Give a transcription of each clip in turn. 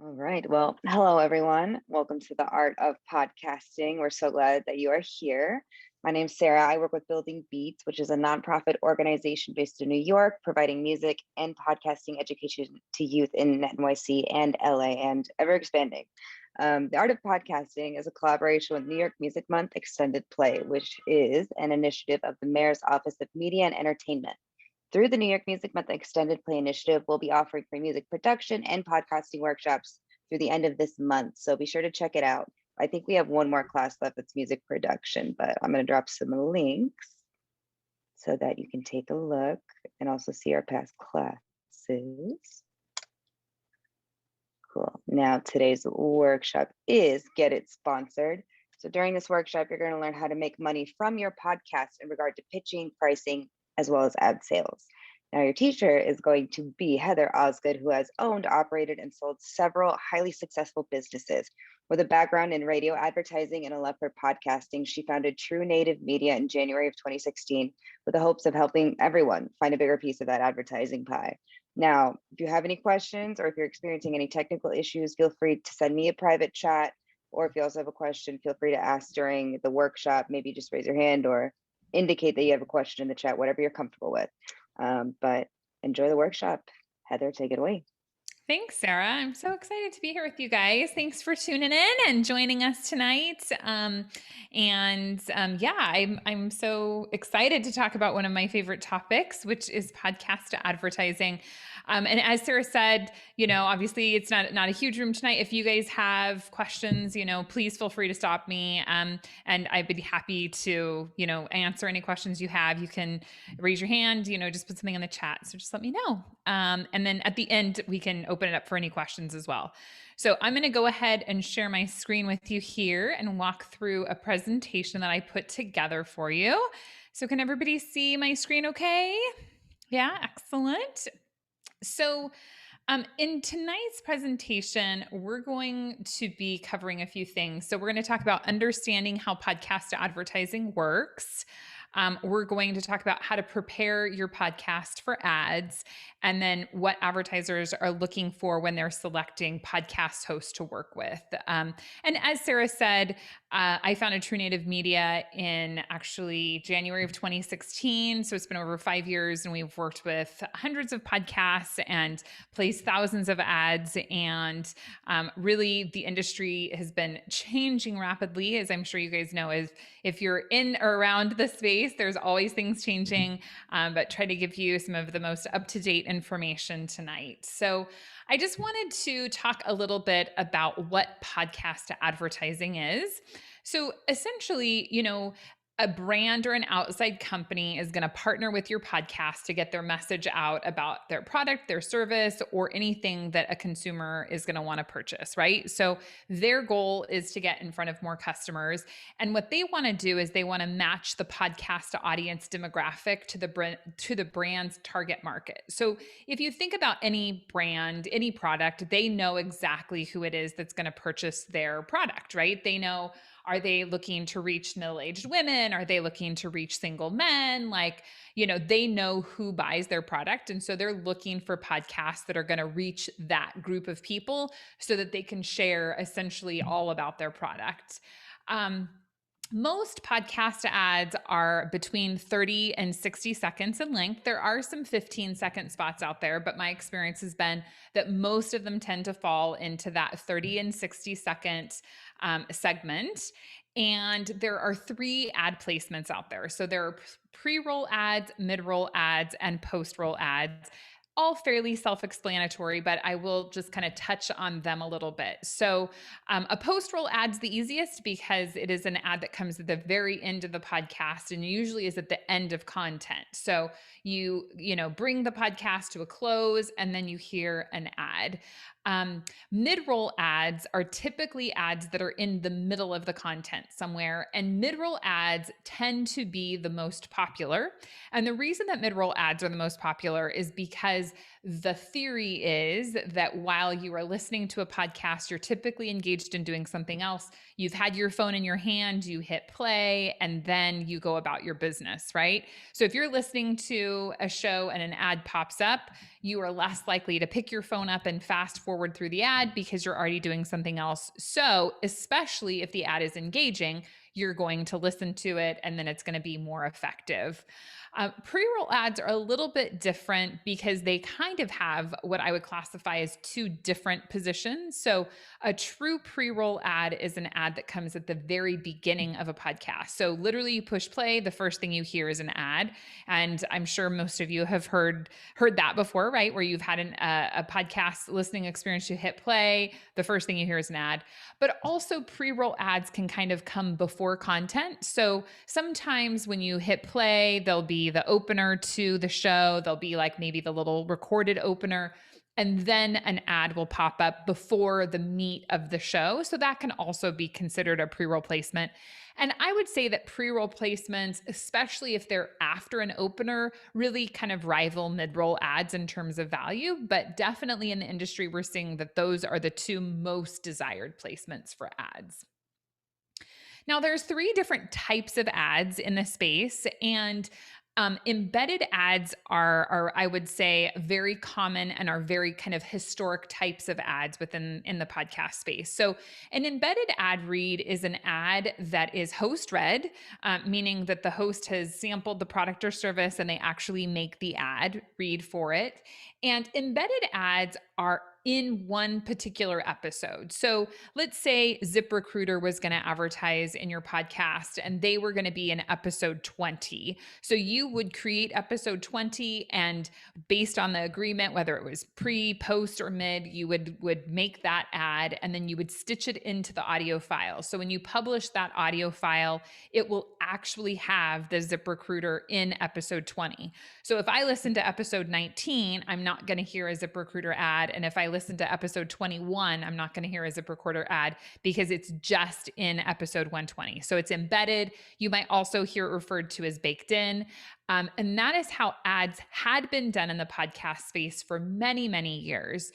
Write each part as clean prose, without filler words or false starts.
All right. Well, hello, everyone. Welcome to the Art of Podcasting. We're so glad that you are here. My name's Sarah. I work with Building Beats, which is a nonprofit organization based in New York, providing music and podcasting education to youth in NYC and LA and ever expanding. The Art of Podcasting is a collaboration with New York Music Month Extended Play, which is an initiative of the Mayor's Office of Media and Entertainment. Through the New York Music Month Extended Play Initiative, we'll be offering free music production and podcasting workshops through the end of this month. So be sure to check it out. I think we have one more class left that's music production, but I'm going to drop some links so that you can take a look and also see our past classes. Cool. Now, today's workshop is Get It Sponsored. So during this workshop, you're going to learn how to make money from your podcast in regard to pitching, pricing, as well as ad sales. Now, your teacher is going to be Heather Osgood, who has owned, operated, and sold several highly successful businesses. With a background in radio advertising and a love for podcasting, she founded True Native Media in January of 2016 with the hopes of helping everyone find a bigger piece of that advertising pie. Now, if you have any questions or if you're experiencing any technical issues, feel free to send me a private chat. Or if you also have a question, feel free to ask during the workshop. Maybe just raise your hand or indicate that you have a question in the chat, whatever you're comfortable with. But enjoy the workshop. Heather, take it away. Thanks, Sarah. I'm so excited to be here with you guys. Thanks for tuning in and joining us tonight. Yeah, I'm so excited to talk about one of my favorite topics, which is podcast advertising. And as Sarah said, obviously it's not a huge room tonight. If you guys have questions, please feel free to stop me. And I'd be happy to, answer any questions you have. You can raise your hand, just put something in the chat. So just let me know. And then at the end, we can open it up for any questions as well. So I'm going to go ahead and share my screen with you here and walk through a presentation that I put together for you. So can everybody see my screen okay? Yeah, excellent. So in tonight's presentation, we're going to be covering a few things. So we're going to talk about understanding how podcast advertising works. We're going to talk about how to prepare your podcast for ads, and then what advertisers are looking for when they're selecting podcast hosts to work with. And as Sarah said, I founded True Native Media in actually January of 2016. So it's been over 5 years, and we've worked with hundreds of podcasts and placed thousands of ads. And really, the industry has been changing rapidly, as I'm sure you guys know. If you're in or around the space, there's always things changing, but try to give you some of the most up-to-date information tonight. So I just wanted to talk a little bit about what podcast advertising is. So essentially, a brand or an outside company is going to partner with your podcast to get their message out about their product, their service, or anything that a consumer is going to want to purchase, right? So their goal is to get in front of more customers. And what they want to do is they want to match the podcast audience demographic to the brand's target market. So if you think about any brand, any product, they know exactly who it is that's going to purchase their product, right? They know, are they looking to reach middle-aged women? Are they looking to reach single men? They know who buys their product. And so they're looking for podcasts that are going to reach that group of people so that they can share essentially all about their product. Most podcast ads are between 30 and 60 seconds in length. There are some 15-second spots out there, but my experience has been that most of them tend to fall into that 30 and 60-second segment. And there are 3 ad placements out there. So there are pre-roll ads, mid-roll ads, and post-roll ads. All fairly self-explanatory, but I will just kind of touch on them a little bit. So a post-roll ad's the easiest because it is an ad that comes at the very end of the podcast and usually is at the end of content. So you bring the podcast to a close and then you hear an ad. Mid-roll ads are typically ads that are in the middle of the content somewhere, and mid-roll ads tend to be the most popular. And the reason that mid-roll ads are the most popular is because the theory is that while you are listening to a podcast, you're typically engaged in doing something else. You've had your phone in your hand, you hit play, and then you go about your business, right? So if you're listening to a show and an ad pops up, you are less likely to pick your phone up and fast forward forward through the ad because you're already doing something else. So, especially if the ad is engaging, you're going to listen to it and then it's going to be more effective. Pre-roll ads are a little bit different because they kind of have what I would classify as two different positions. So, a true pre-roll ad is an ad that comes at the very beginning of a podcast. So, literally, you push play, the first thing you hear is an ad, and I'm sure most of you have heard that before, right? Where you've had a podcast listening experience, you hit play, the first thing you hear is an ad. But also, pre-roll ads can kind of come before content. So sometimes when you hit play, there'll be the opener to the show. There'll be like maybe the little recorded opener. And then an ad will pop up before the meat of the show. So that can also be considered a pre roll placement. And I would say that pre roll placements, especially if they're after an opener, really kind of rival mid roll ads in terms of value. But definitely in the industry, we're seeing that those are the two most desired placements for ads. Now, there's three different types of ads in the space, and embedded ads are, I would say, very common and are very kind of historic types of ads within in the podcast space. So, an embedded ad read is an ad that is host read, meaning that the host has sampled the product or service and they actually make the ad read for it. And embedded ads are in one particular episode. So let's say ZipRecruiter was going to advertise in your podcast and they were going to be in episode 20. So you would create episode 20, and based on the agreement, whether it was pre, post, or mid, you would make that ad and then you would stitch it into the audio file. So when you publish that audio file, it will actually have the ZipRecruiter in episode 20. So if I listen to episode 19, I'm not going to hear a ZipRecruiter ad. And if I listen to episode 21, I'm not going to hear a ZipRecruiter ad because it's just in episode 120. So it's embedded. You might also hear it referred to as baked in. And that is how ads had been done in the podcast space for many, many years.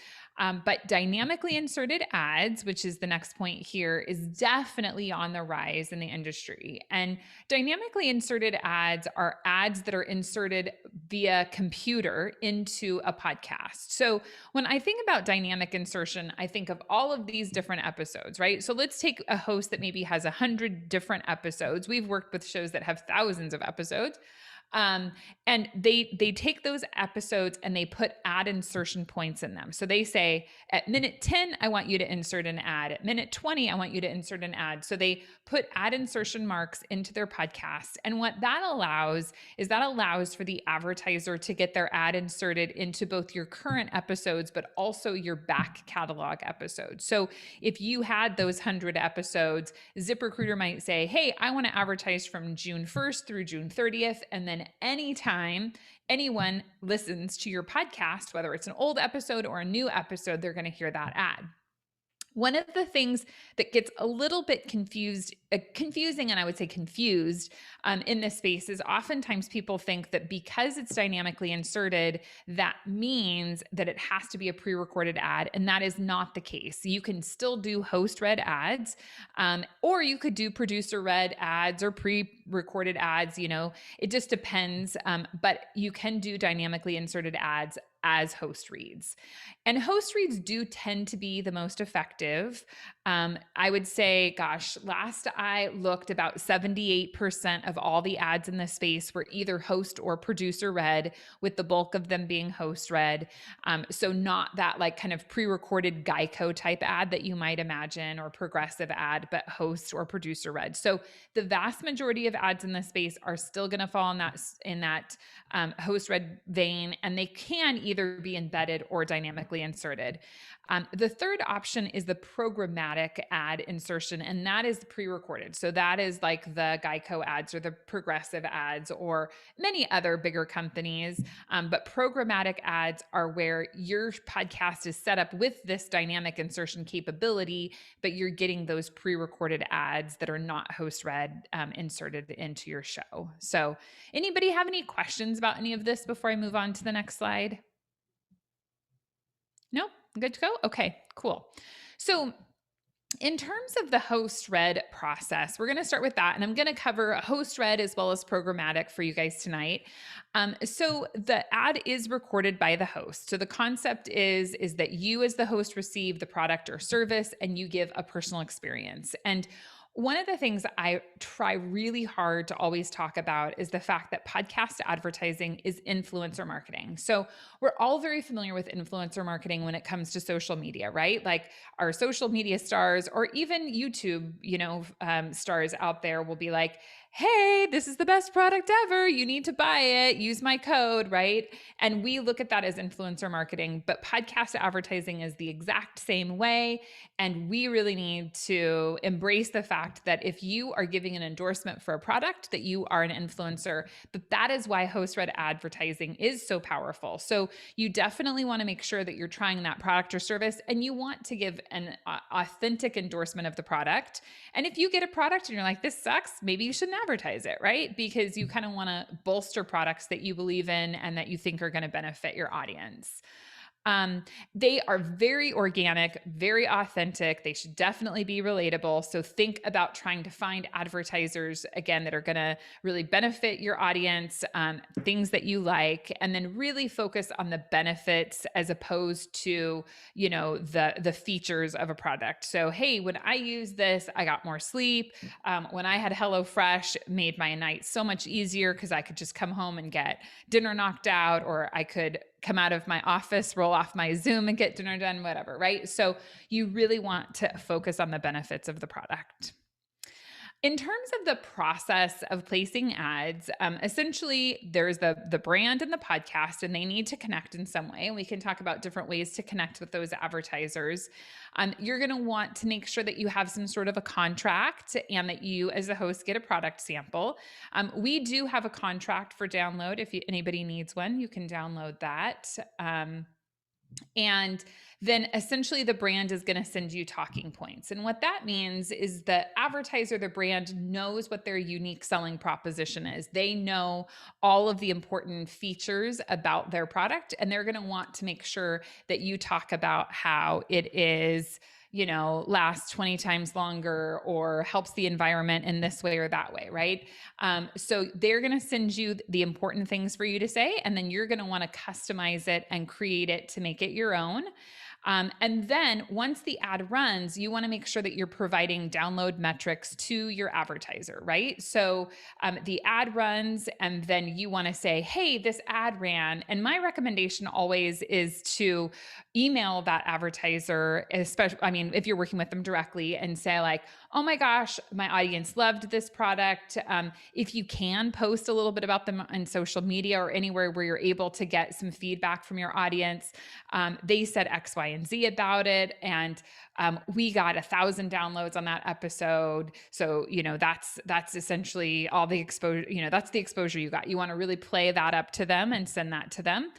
But dynamically inserted ads, which is the next point here, is definitely on the rise in the industry. And dynamically inserted ads are ads that are inserted via computer into a podcast. So when I think about dynamic insertion, I think of all of these different episodes, right? So let's take a host that maybe has 100 different episodes. We've worked with shows that have thousands of episodes. Um, and they take those episodes and they put ad insertion points in them. So they say at minute 10, I want you to insert an ad. At minute 20, I want you to insert an ad. So they put ad insertion marks into their podcast. And what that allows is that allows for the advertiser to get their ad inserted into both your current episodes, but also your back catalog episodes. So if you had those 100 episodes, ZipRecruiter might say, hey, I want to advertise from June 1st through June 30th. And then anytime anyone listens to your podcast, whether it's an old episode or a new episode, they're going to hear that ad. One of the things that gets a little bit confusing, and I would say confused in this space is oftentimes people think that because it's dynamically inserted, that means that it has to be a pre-recorded ad, and that is not the case. You can still do host-read ads, or you could do producer-read ads or pre-recorded ads. It just depends, but you can do dynamically inserted ads as host reads. And host reads do tend to be the most effective. I would say, gosh, last I looked, about 78% of all the ads in this space were either host or producer read, with the bulk of them being host read. So not that like kind of pre-recorded Geico type ad that you might imagine, or progressive ad, but host or producer read. So the vast majority of ads in this space are still going to fall in that host read vein, and they can either be embedded or dynamically inserted. The third option is the programmatic ad insertion, and that is pre-recorded. So that is like the Geico ads or the progressive ads or many other bigger companies. But programmatic ads are where your podcast is set up with this dynamic insertion capability, but you're getting those pre-recorded ads that are not host-read inserted into your show. So anybody have any questions about any of this before I move on to the next slide? No? Good to go? Okay, cool. So In terms of the host read process, we're going to start with that. And I'm going to cover host read as well as programmatic for you guys tonight. So the ad is recorded by the host. So the concept is that you as the host receive the product or service and you give a personal experience. And one of the things I try really hard to always talk about is the fact that podcast advertising is influencer marketing. So we're all very familiar with influencer marketing when it comes to social media, right? Like our social media stars or even YouTube, stars out there will be like, hey, this is the best product ever. You need to buy it. Use my code, right? And we look at that as influencer marketing, but podcast advertising is the exact same way. And we really need to embrace the fact that if you are giving an endorsement for a product, that you are an influencer. But that is why host-read advertising is so powerful. So you definitely want to make sure that you're trying that product or service and you want to give an authentic endorsement of the product. And if you get a product and you're like, this sucks, maybe you shouldn't advertise it, right? Because you kind of want to bolster products that you believe in and that you think are going to benefit your audience. They are very organic, very authentic. They should definitely be relatable. So think about trying to find advertisers, again, that are going to really benefit your audience, things that you like, and then really focus on the benefits as opposed to, the features of a product. So, hey, when I use this, I got more sleep. When I had HelloFresh, it made my night so much easier because I could just come home and get dinner knocked out, or I could come out of my office, roll off my Zoom and get dinner done, whatever, right? So you really want to focus on the benefits of the product. In terms of the process of placing ads, essentially there's the brand and the podcast, and they need to connect in some way. And we can talk about different ways to connect with those advertisers. You're going to want to make sure that you have some sort of a contract and that you, as a host, get a product sample. We do have a contract for download. If anybody needs one, you can download that. And then essentially the brand is going to send you talking points. And what that means is the advertiser, the brand knows what their unique selling proposition is. They know all of the important features about their product, and they're going to want to make sure that you talk about how it is, lasts 20 times longer or helps the environment in this way or that way, right? So they're going to send you the important things for you to say, and then you're going to want to customize it and create it to make it your own. And then once the ad runs, you want to make sure that you're providing download metrics to your advertiser, right? So the ad runs, and then you want to say, hey, this ad ran. And my recommendation always is to email that advertiser, especially, if you're working with them directly, and say like, oh my gosh, my audience loved this product. If you can post a little bit about them on social media or anywhere where you're able to get some feedback from your audience, they said X, Y, and Z about it. And we got 1,000 downloads on that episode. So, that's essentially all the exposure, that's the exposure you got. You want to really play that up to them and send that to them.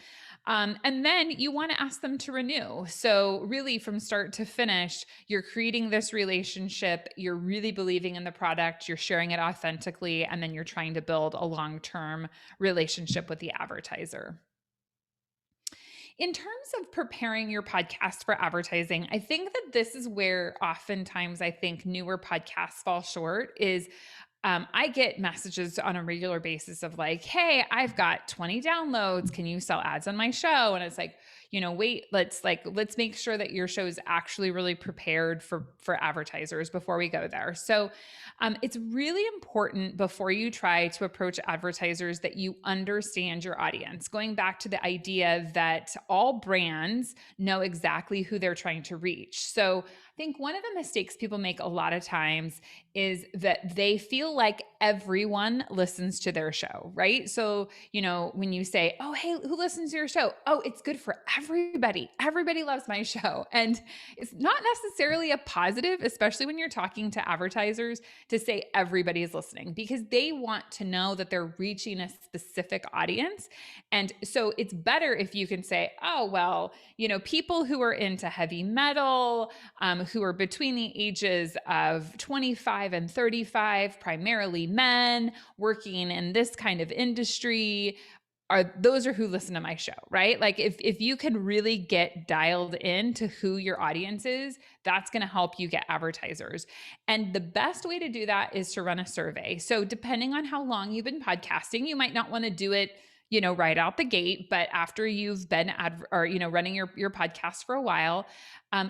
And then you want to ask them to renew. So really from start to finish, you're creating this relationship, you're really believing in the product, you're sharing it authentically, and then you're trying to build a long-term relationship with the advertiser. In terms of preparing your podcast for advertising, I think that this is where oftentimes I think newer podcasts fall short is I get messages on a regular basis of like, hey, I've got 20 downloads. Can you sell ads on my show? And it's like, wait, let's make sure that your show is actually really prepared for advertisers before we go there. So it's really important before you try to approach advertisers that you understand your audience. Going back to the idea that all brands know exactly who they're trying to reach. So I think one of the mistakes people make a lot of times is that they feel like everyone listens to their show, right? So, when you say, oh, hey, who listens to your show? Oh, it's good for everybody. Everybody loves my show. And it's not necessarily a positive, especially when you're talking to advertisers, to say everybody is listening, because they want to know that they're reaching a specific audience. And so it's better if you can say, oh, well, people who are into heavy metal, who are between the ages of 25 and 35, primarily men, working in this kind of industry, those are who listen to my show, right? Like if you can really get dialed in to who your audience is, that's going to help you get advertisers. And the best way to do that is to run a survey. So depending on how long you've been podcasting, you might not want to do it, right out the gate, but after you've been running your podcast for a while,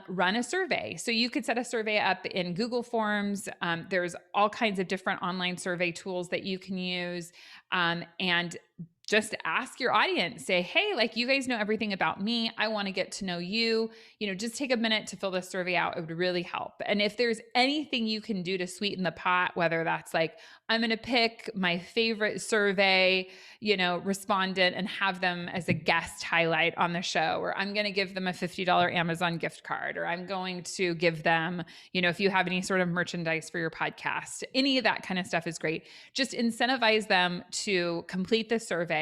run a survey. So you could set a survey up in Google Forms. There's all kinds of different online survey tools that you can use, and just ask your audience, say, hey, like, you guys know everything about me. I want to get to know you. Just take a minute to fill this survey out. It would really help. And if there's anything you can do to sweeten the pot, whether that's like, I'm going to pick my favorite survey, respondent and have them as a guest highlight on the show, or I'm going to give them a $50 Amazon gift card, or I'm going to give them, if you have any sort of merchandise for your podcast, any of that kind of stuff is great. Just incentivize them to complete the survey.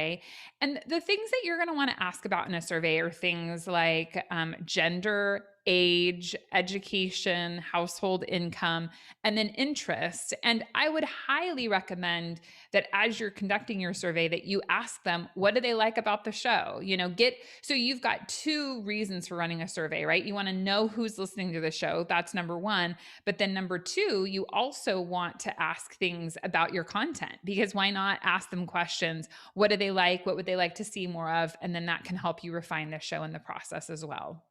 And the things that you're going to want to ask about in a survey are things like gender, age, education, household income, and then interest. And I would highly recommend that as you're conducting your survey, that you ask them, what do they like about the show? So you've got two reasons for running a survey, right? You want to know who's listening to the show. That's number one. But then number two, you also want to ask things about your content, because why not ask them questions? What do they like? What would they like to see more of? And then that can help you refine the show in the process as well.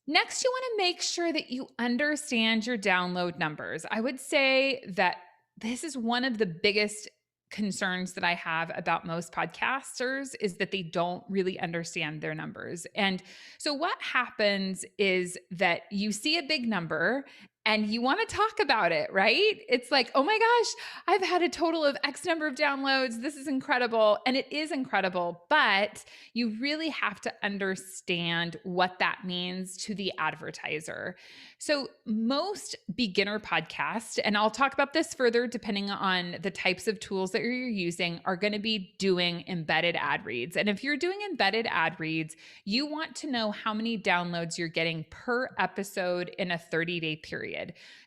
Next, you want to make sure that you understand your download numbers. I would say that this is one of the biggest concerns that I have about most podcasters, is that they don't really understand their numbers. And so what happens is that you see a big number and you want to talk about it, right? It's like, oh my gosh, I've had a total of X number of downloads. This is incredible. And it is incredible, but you really have to understand what that means to the advertiser. So most beginner podcasts, and I'll talk about this further depending on the types of tools that you're using, are going to be doing embedded ad reads. And if you're doing embedded ad reads, you want to know how many downloads you're getting per episode in a 30-day period.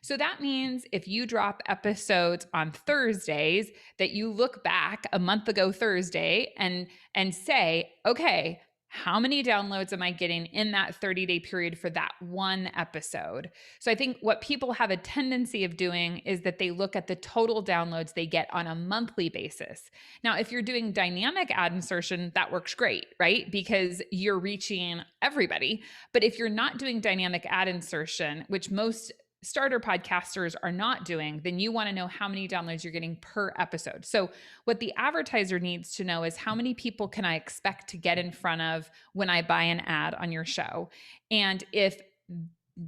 So that means if you drop episodes on Thursdays, that you look back a month ago Thursday and say, okay, how many downloads am I getting in that 30-day period for that one episode? So I think what people have a tendency of doing is that they look at the total downloads they get on a monthly basis. Now, if you're doing dynamic ad insertion, that works great, right? Because you're reaching everybody. But if you're not doing dynamic ad insertion, which most starter podcasters are not doing, then you want to know how many downloads you're getting per episode. So what the advertiser needs to know is, how many people can I expect to get in front of when I buy an ad on your show? And if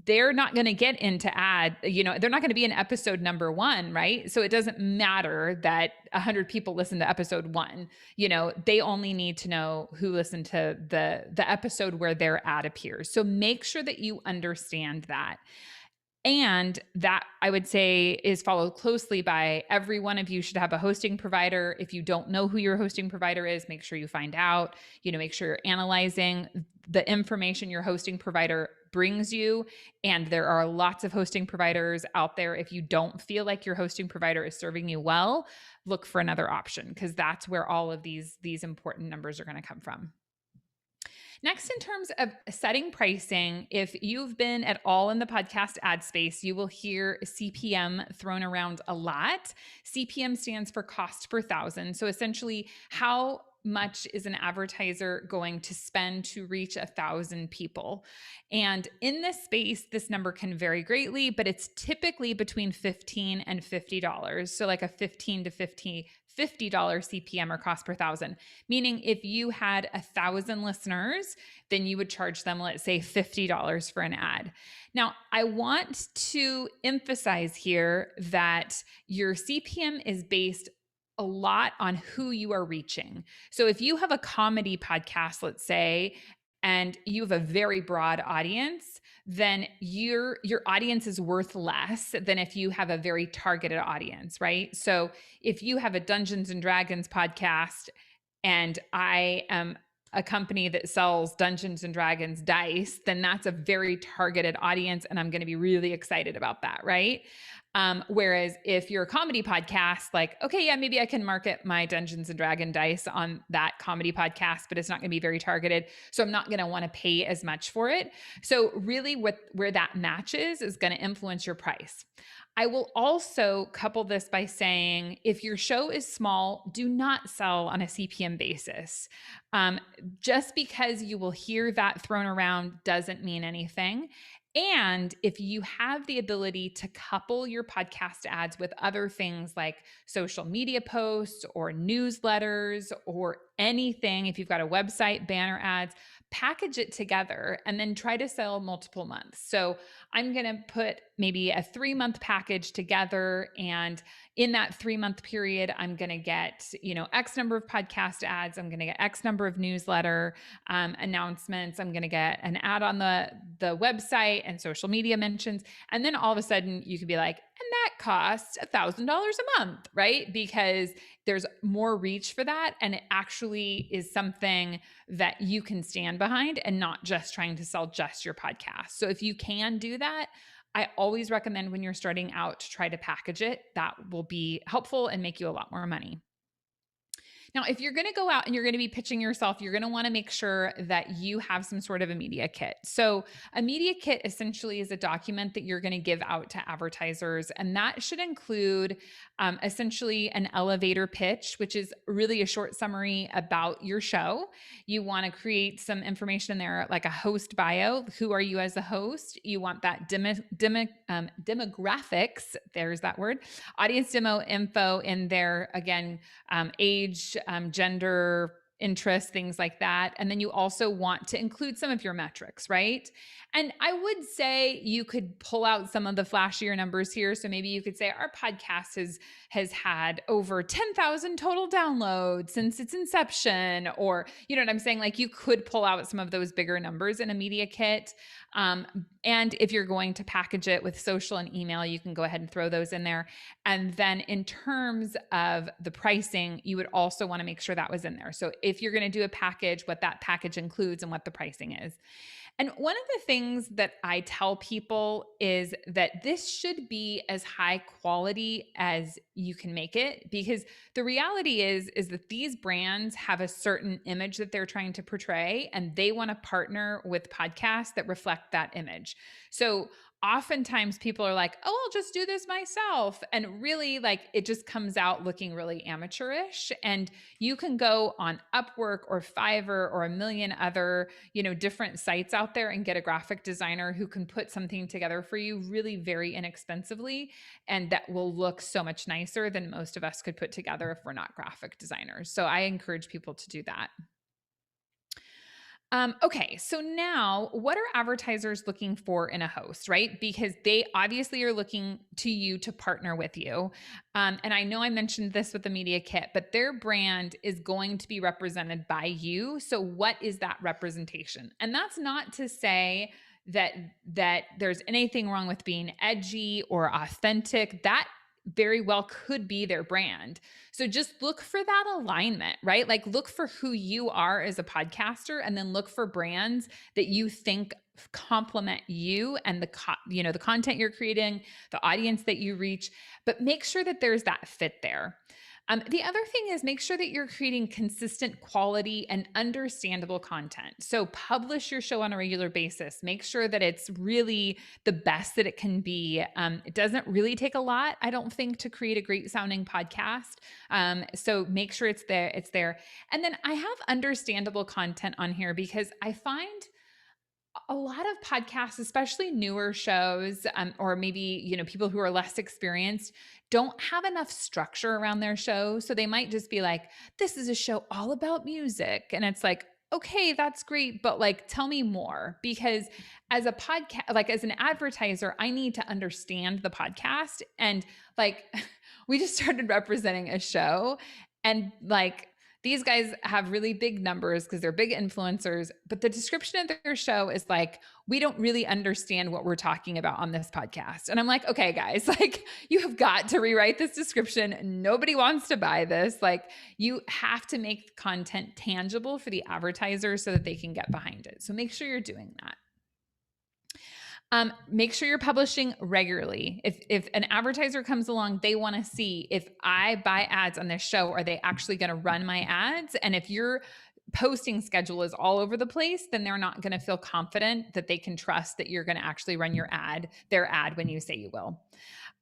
they're not going to get into ad, they're not going to be in episode number 1, right? So it doesn't matter that 100 people listen to episode 1. They only need to know who listened to the episode where their ad appears. So make sure that you understand that. And that, I would say, is followed closely by every one of you should have a hosting provider. If you don't know who your hosting provider is, make sure you find out. Make sure you're analyzing the information your hosting provider brings you. And there are lots of hosting providers out there. If you don't feel like your hosting provider is serving you well, look for another option, because that's where all of these important numbers are going to come from. Next, in terms of setting pricing, if you've been at all in the podcast ad space, you will hear CPM thrown around a lot. CPM stands for cost per thousand. So essentially, how much is an advertiser going to spend to reach 1,000 people? And in this space, this number can vary greatly, but it's typically between $15 and $50. So like a $15 to $50 CPM, or cost per thousand, meaning if you had 1,000 listeners, then you would charge them, let's say, $50 for an ad. Now, I want to emphasize here that your CPM is based a lot on who you are reaching. So if you have a comedy podcast, let's say, and you have a very broad audience, then your audience is worth less than if you have a very targeted audience, right? So if you have a Dungeons and Dragons podcast and I am a company that sells Dungeons and Dragons dice, then that's a very targeted audience and I'm going to be really excited about that, right? Whereas if you're a comedy podcast, like, okay, yeah, maybe I can market my Dungeons and Dragon dice on that comedy podcast, but it's not going to be very targeted. So I'm not going to want to pay as much for it. So really where that matches is going to influence your price. I will also couple this by saying if your show is small, do not sell on a CPM basis. Just because you will hear that thrown around doesn't mean anything. And if you have the ability to couple your podcast ads with other things like social media posts or newsletters or anything, if you've got a website, banner ads, package it together and then try to sell multiple months. So I'm going to put maybe a 3-month package together. And in that 3-month period, I'm going to get, X number of podcast ads. I'm going to get X number of newsletter announcements. I'm going to get an ad on the website and social media mentions. And then all of a sudden you could be like, and that costs $1,000 a month, right? Because there's more reach for that. And it actually is something that you can stand behind and not just trying to sell just your podcast. So if you can do that, I always recommend when you're starting out to try to package it. That will be helpful and make you a lot more money. Now, if you're going to go out and you're going to be pitching yourself, you're going to want to make sure that you have some sort of a media kit. So, a media kit essentially is a document that you're going to give out to advertisers, and that should include essentially an elevator pitch, which is really a short summary about your show. You want to create some information in there, like a host bio. Who are you as a host? You want that demographics, there's that word, audience demo info in there. Again, age, gender, interests, things like that. And then you also want to include some of your metrics, right? And I would say you could pull out some of the flashier numbers here. So maybe you could say our podcast has had over 10,000 total downloads since its inception, or you know what I'm saying? Like you could pull out some of those bigger numbers in a media kit. And if you're going to package it with social and email, you can go ahead and throw those in there. And then in terms of the pricing, you would also want to make sure that was in there. So if you're going to do a package, what that package includes and what the pricing is. And one of the things that I tell people is that this should be as high quality as you can make it, because the reality is that these brands have a certain image that they're trying to portray, and they want to partner with podcasts that reflect that image. So oftentimes people are like, oh, I'll just do this myself. And really, like, it just comes out looking really amateurish. And you can go on Upwork or Fiverr or a million other, different sites out there and get a graphic designer who can put something together for you really very inexpensively. And that will look so much nicer than most of us could put together if we're not graphic designers. So I encourage people to do that. Okay, so now what are advertisers looking for in a host, right? Because they obviously are looking to you to partner with you. And I know I mentioned this with the media kit, but their brand is going to be represented by you. So what is that representation? And that's not to say that there's anything wrong with being edgy or authentic. That very well could be their brand. So just look for that alignment, right? Like look for who you are as a podcaster, and then look for brands that you think complement you and the content you're creating, the audience that you reach, but make sure that there's that fit there. The other thing is make sure that you're creating consistent quality and understandable content. So publish your show on a regular basis. Make sure that it's really the best that it can be. It doesn't really take a lot, I don't think, to create a great sounding podcast. So make sure it's there. It's there. And then I have understandable content on here because I find a lot of podcasts, especially newer shows, or maybe, people who are less experienced, don't have enough structure around their show. So they might just be like, this is a show all about music. And it's like, okay, that's great. But like, tell me more, because as a podcast, like as an advertiser, I need to understand the podcast. And like, we just started representing a show, and like, these guys have really big numbers because they're big influencers, but the description of their show is like, we don't really understand what we're talking about on this podcast. And I'm like, okay, guys, like you have got to rewrite this description. Nobody wants to buy this. Like you have to make content tangible for the advertisers so that they can get behind it. So make sure you're doing that. Make sure you're publishing regularly. If an advertiser comes along, they want to see if I buy ads on this show, are they actually going to run my ads? And if your posting schedule is all over the place, then they're not going to feel confident that they can trust that you're going to actually run their ad when you say you will.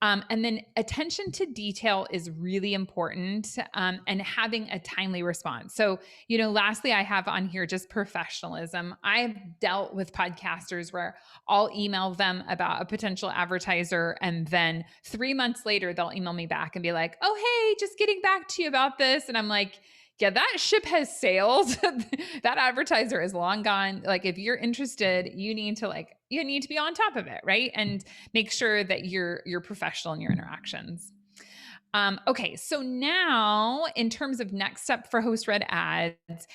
And then attention to detail is really important, and having a timely response. So, lastly, I have on here just professionalism. I've dealt with podcasters where I'll email them about a potential advertiser, and then 3 months later, they'll email me back and be like, oh, hey, just getting back to you about this. And I'm like, yeah, that ship has sailed. That advertiser is long gone. Like, if you're interested, you need to be on top of it, right? And make sure that you're professional in your interactions. Okay, so now in terms of next step for host read ads,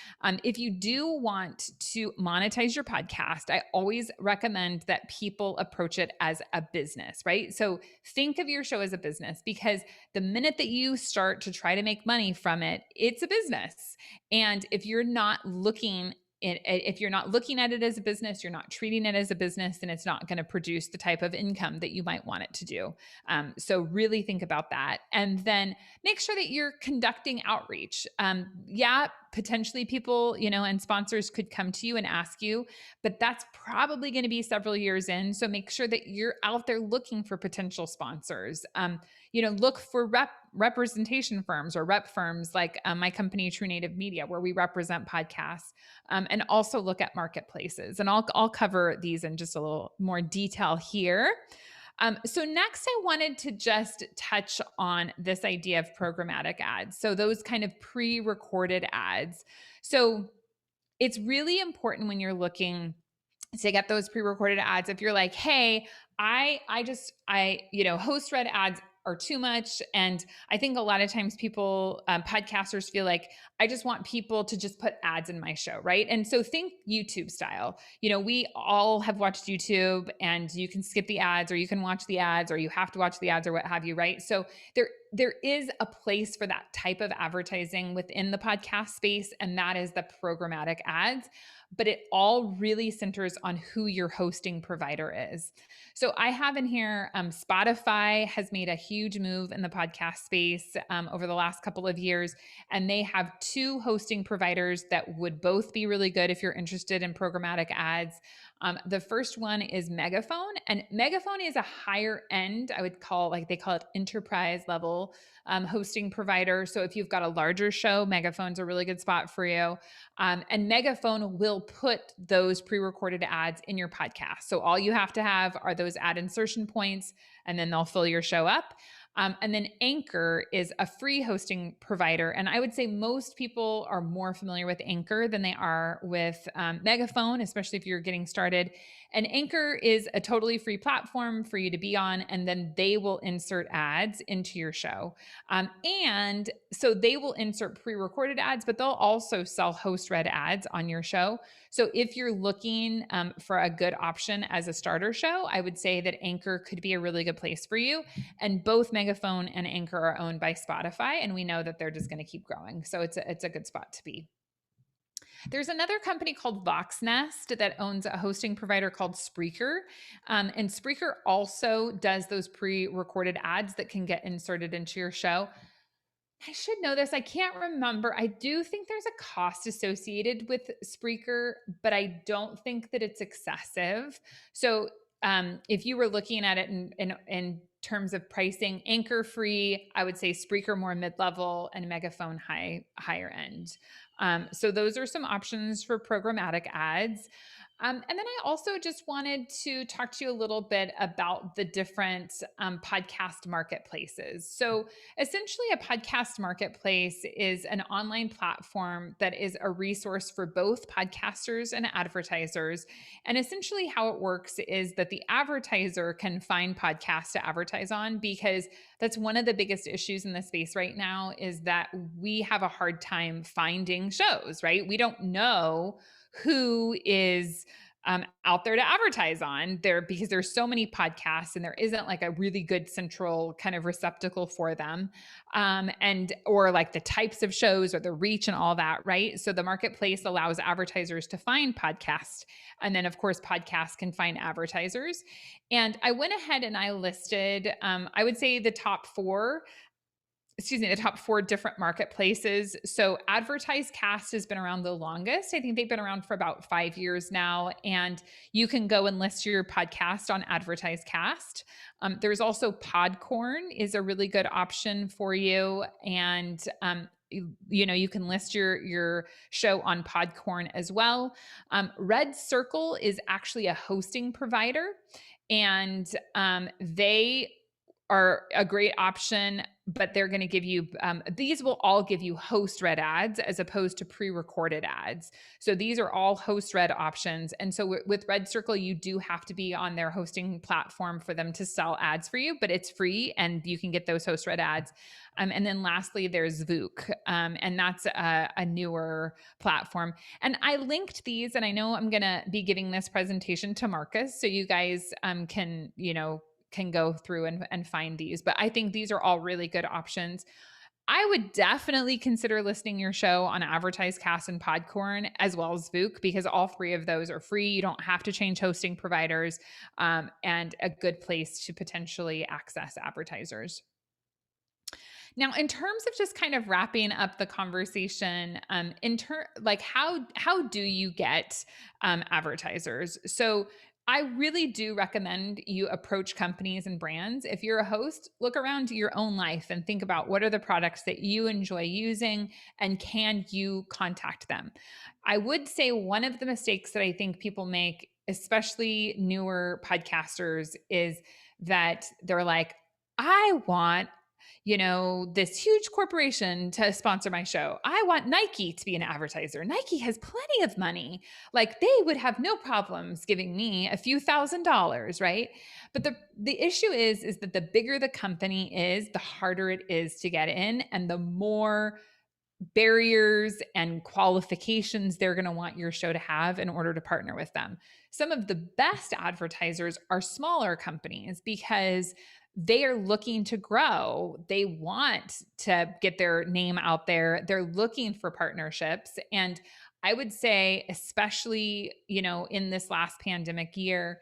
if you do want to monetize your podcast, I always recommend that people approach it as a business, right? So think of your show as a business, because the minute that you start to try to make money from it, it's a business. And if you're not looking at it as a business, you're not treating it as a business, then it's not going to produce the type of income that you might want it to do. So really think about that. And then make sure that you're conducting outreach. Yeah, potentially people, and sponsors could come to you and ask you, but that's probably going to be several years in. So make sure that you're out there looking for potential sponsors. Look for representation firms or rep firms like my company, True Native Media, where we represent podcasts, and also look at marketplaces. And I'll cover these in just a little more detail here. So next, I wanted to just touch on this idea of programmatic ads. So those kind of pre-recorded ads. So it's really important when you're looking to get those pre-recorded ads. If you're like, hey, host read ads are too much. And I think a lot of times people, podcasters feel like, I just want people to just put ads in my show, right? And so think YouTube style. We all have watched YouTube, and you can skip the ads, or you can watch the ads, or you have to watch the ads, or what have you, right? So there is a place for that type of advertising within the podcast space, and that is the programmatic ads. But it all really centers on who your hosting provider is. So I have in here, Spotify has made a huge move in the podcast space over the last couple of years, and they have two hosting providers that would both be really good if you're interested in programmatic ads. The first one is Megaphone, and Megaphone is a higher end, I would call, like they call it enterprise level hosting provider. So if you've got a larger show, Megaphone's a really good spot for you. And Megaphone will put those pre-recorded ads in your podcast. So all you have to have are those ad insertion points, and then they'll fill your show up. And then Anchor is a free hosting provider. And I would say most people are more familiar with Anchor than they are with Megaphone, especially if you're getting started. And Anchor is a totally free platform for you to be on, and then they will insert ads into your show. And so they will insert pre-recorded ads, but they'll also sell host-read ads on your show. So if you're looking for a good option as a starter show, I would say that Anchor could be a really good place for you. And both Megaphone and Anchor are owned by Spotify, and we know that they're just going to keep growing. So it's a good spot to be. There's another company called Voxnest that owns a hosting provider called Spreaker. And Spreaker also does those pre-recorded ads that can get inserted into your show. I should know this. I can't remember. I do think there's a cost associated with Spreaker, but I don't think that it's excessive. So if you were looking at it in terms of pricing, Anchor free, I would say Spreaker more mid-level, and Megaphone higher end. So those are some options for programmatic ads. And then I also just wanted to talk to you a little bit about the different podcast marketplaces. So essentially, a podcast marketplace is an online platform that is a resource for both podcasters and advertisers. And essentially, how it works is that the advertiser can find podcasts to advertise on, because that's one of the biggest issues in the space right now, is that we have a hard time finding shows, right? We don't know who is out there to advertise on there, because there's so many podcasts and there isn't like a really good central kind of receptacle for them, and or like the types of shows or the reach and all that, right? So the marketplace allows advertisers to find podcasts, and then of course podcasts can find advertisers. And I went ahead and I listed, I would say the top four different marketplaces. So Advertise Cast has been around the longest. I think they've been around for about 5 years now. And you can go and list your podcast on Advertise Cast. There's also Podcorn is a really good option for you. And you can list your show on Podcorn as well. Red Circle is actually a hosting provider, and they are a great option, but they're going to give you, these will all give you host read ads as opposed to pre-recorded ads. So these are all host read options. And so with Red Circle, you do have to be on their hosting platform for them to sell ads for you, but it's free and you can get those host read ads. And then lastly, there's Vook, and that's a newer platform. And I linked these, and I know I'm going to be giving this presentation to Marcus, so you guys can go through and find these. But I think these are all really good options. I would definitely consider listing your show on Advertise Cast and Podcorn as well as Vook, because all three of those are free. You don't have to change hosting providers, and a good place to potentially access advertisers. Now, in terms of just kind of wrapping up the conversation, like how do you get advertisers? So I really do recommend you approach companies and brands. If you're a host, look around your own life and think about what are the products that you enjoy using and can you contact them. I would say one of the mistakes that I think people make, especially newer podcasters, is that they're like, I want this huge corporation to sponsor my show. I want Nike to be an advertiser. Nike has plenty of money. Like they would have no problems giving me a few $1,000s, right? But the issue is that the bigger the company is, the harder it is to get in, and the more barriers and qualifications they're going to want your show to have in order to partner with them. Some of the best advertisers are smaller companies because they are looking to grow. They want to get their name out there. They're looking for partnerships. And I would say, especially, in this last pandemic year,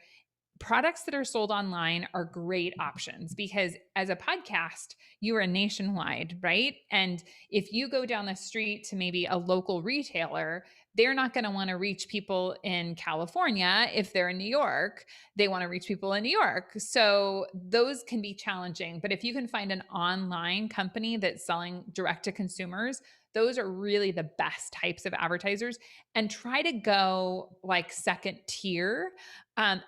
products that are sold online are great options, because as a podcast, you are nationwide, right? And if you go down the street to maybe a local retailer, they're not going to want to reach people in California. If they're in New York, they want to reach people in New York. So those can be challenging. But if you can find an online company that's selling direct to consumers, those are really the best types of advertisers. And try to go like second tier.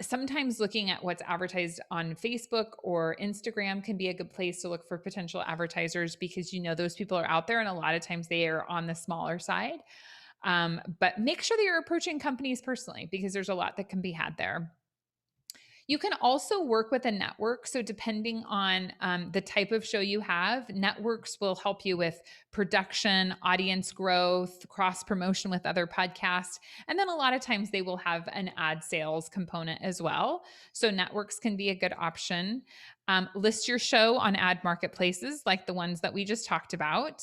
Sometimes looking at what's advertised on Facebook or Instagram can be a good place to look for potential advertisers, because those people are out there, and a lot of times they are on the smaller side. But make sure that you're approaching companies personally, because there's a lot that can be had there. You can also work with a network. So, depending on the type of show you have, networks will help you with production, audience growth, cross promotion with other podcasts. And then a lot of times they will have an ad sales component as well. So, networks can be a good option. List your show on ad marketplaces like the ones that we just talked about.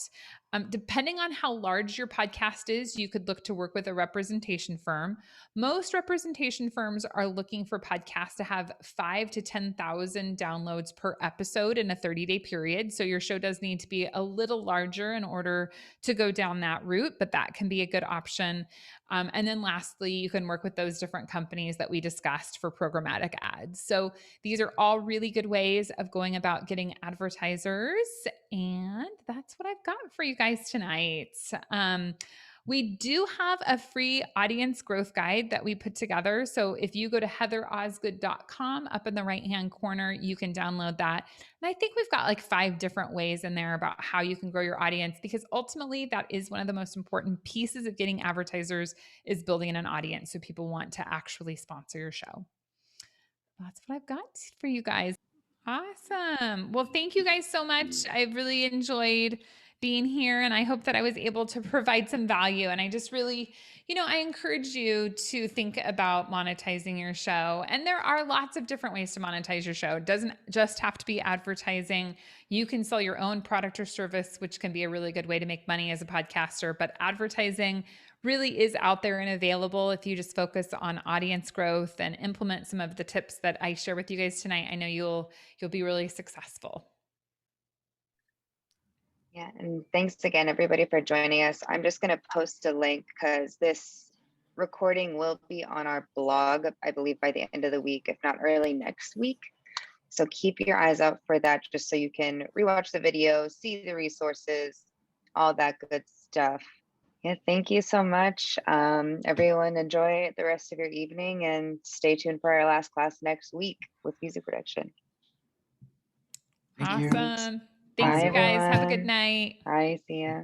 Depending on how large your podcast is, you could look to work with a representation firm. Most representation firms are looking for podcasts to have 5 to 10,000 downloads per episode in a 30-day period. So your show does need to be a little larger in order to go down that route, but that can be a good option. And then lastly, you can work with those different companies that we discussed for programmatic ads. So these are all really good ways of going about getting advertisers. And that's what I've got for you guys tonight. We do have a free audience growth guide that we put together. So if you go to heatherosgood.com, up in the right-hand corner, you can download that. And I think we've got like 5 different ways in there about how you can grow your audience, because ultimately that is one of the most important pieces of getting advertisers, is building an audience so people want to actually sponsor your show. That's what I've got for you guys. Awesome. Well, thank you guys so much. I really enjoyed being here. And I hope that I was able to provide some value. And I just really, I encourage you to think about monetizing your show. And there are lots of different ways to monetize your show. It doesn't just have to be advertising. You can sell your own product or service, which can be a really good way to make money as a podcaster. But advertising really is out there and available if you just focus on audience growth and implement some of the tips that I share with you guys tonight. I know you'll be really successful. Yeah, and thanks again, everybody, for joining us. I'm just going to post a link because this recording will be on our blog, I believe, by the end of the week, if not early next week. So keep your eyes out for that just so you can rewatch the video, see the resources, all that good stuff. Yeah, thank you so much. Everyone, enjoy the rest of your evening and stay tuned for our last class next week with music production. Thank you. Awesome. Bye, Thanks, you guys. Have a good everyone. night. Bye, see ya.